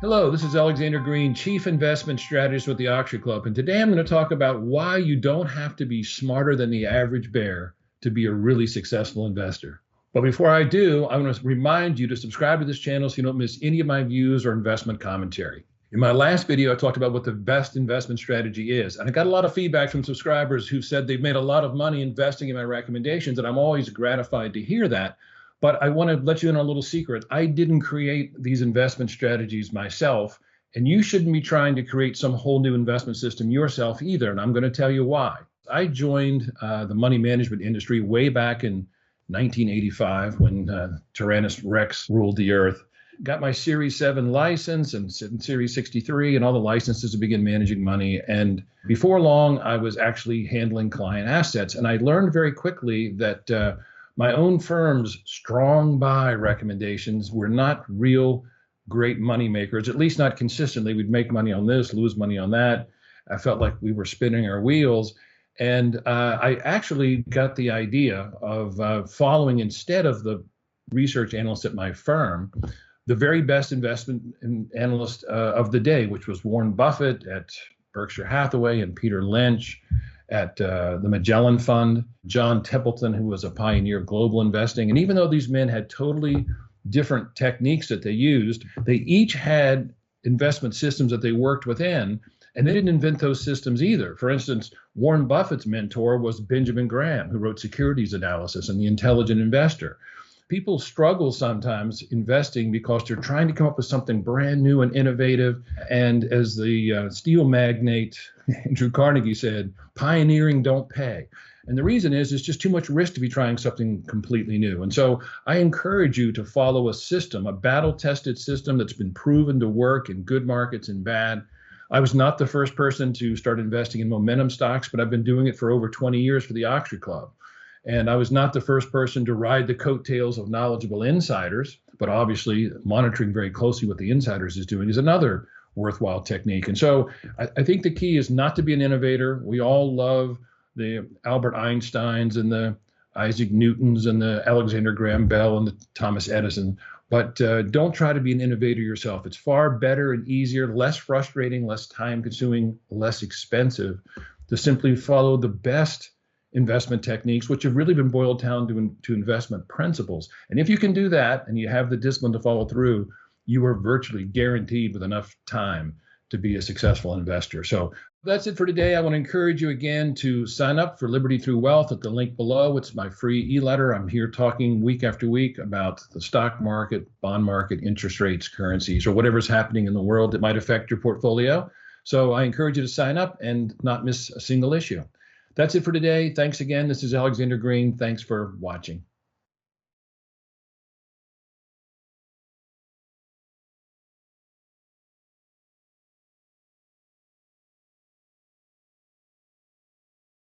Hello, this is Alexander Green, Chief Investment Strategist with the Oxford Club. And today I'm going to talk about why you don't have to be smarter than the average bear to be a really successful investor. But before I do, I want to remind you to subscribe to this channel so you don't miss any of my views or investment commentary. In my last video, I talked about what the best investment strategy is. And I got a lot of feedback from subscribers who said they've made a lot of money investing in my recommendations. And I'm always gratified to hear that. But I want to let you in on a little secret. I didn't create these investment strategies myself, and you shouldn't be trying to create some whole new investment system yourself either. And I'm going to tell you why. I joined the money management industry way back in 1985 when Tyrannus Rex ruled the earth. Got my Series 7 license and Series 63 and all the licenses to begin managing money. And before long, I was actually handling client assets. And I learned very quickly that my own firm's strong buy recommendations were not real great money makers, at least not consistently. We'd make money on this, lose money on that. I felt like we were spinning our wheels. And I actually got the idea of following, instead of the research analyst at my firm, the very best investment analyst of the day, which was Warren Buffett at Berkshire Hathaway and Peter Lynch at the Magellan Fund, John Templeton, who was a pioneer of global investing. And even though these men had totally different techniques that they used, they each had investment systems that they worked within, and they didn't invent those systems either. For instance, Warren Buffett's mentor was Benjamin Graham, who wrote Securities Analysis and The Intelligent Investor. People struggle sometimes investing because they're trying to come up with something brand new and innovative. And as the steel magnate Andrew Carnegie said, pioneering don't pay. And the reason is it's just too much risk to be trying something completely new. And so I encourage you to follow a system, a battle-tested system that's been proven to work in good markets and bad. I was not the first person to start investing in momentum stocks, but I've been doing it for over 20 years for the Oxford Club. And I was not the first person to ride the coattails of knowledgeable insiders, but obviously monitoring very closely what the insiders is doing is another worthwhile technique. And so I think the key is not to be an innovator. We all love the Albert Einsteins and the Isaac Newtons and the Alexander Graham Bell and the Thomas Edison, but don't try to be an innovator yourself. It's far better and easier, less frustrating, less time consuming, less expensive to simply follow the best investment techniques, which have really been boiled down to investment principles. And if you can do that and you have the discipline to follow through, you are virtually guaranteed with enough time to be a successful investor. So that's it for today. I want to encourage you again to sign up for Liberty Through Wealth at the link below. It's my free e-letter. I'm here talking week after week about the stock market, bond market, interest rates, currencies, or whatever's happening in the world that might affect your portfolio. So I encourage you to sign up and not miss a single issue. That's it for today. Thanks again. This is Alexander Green. Thanks for watching.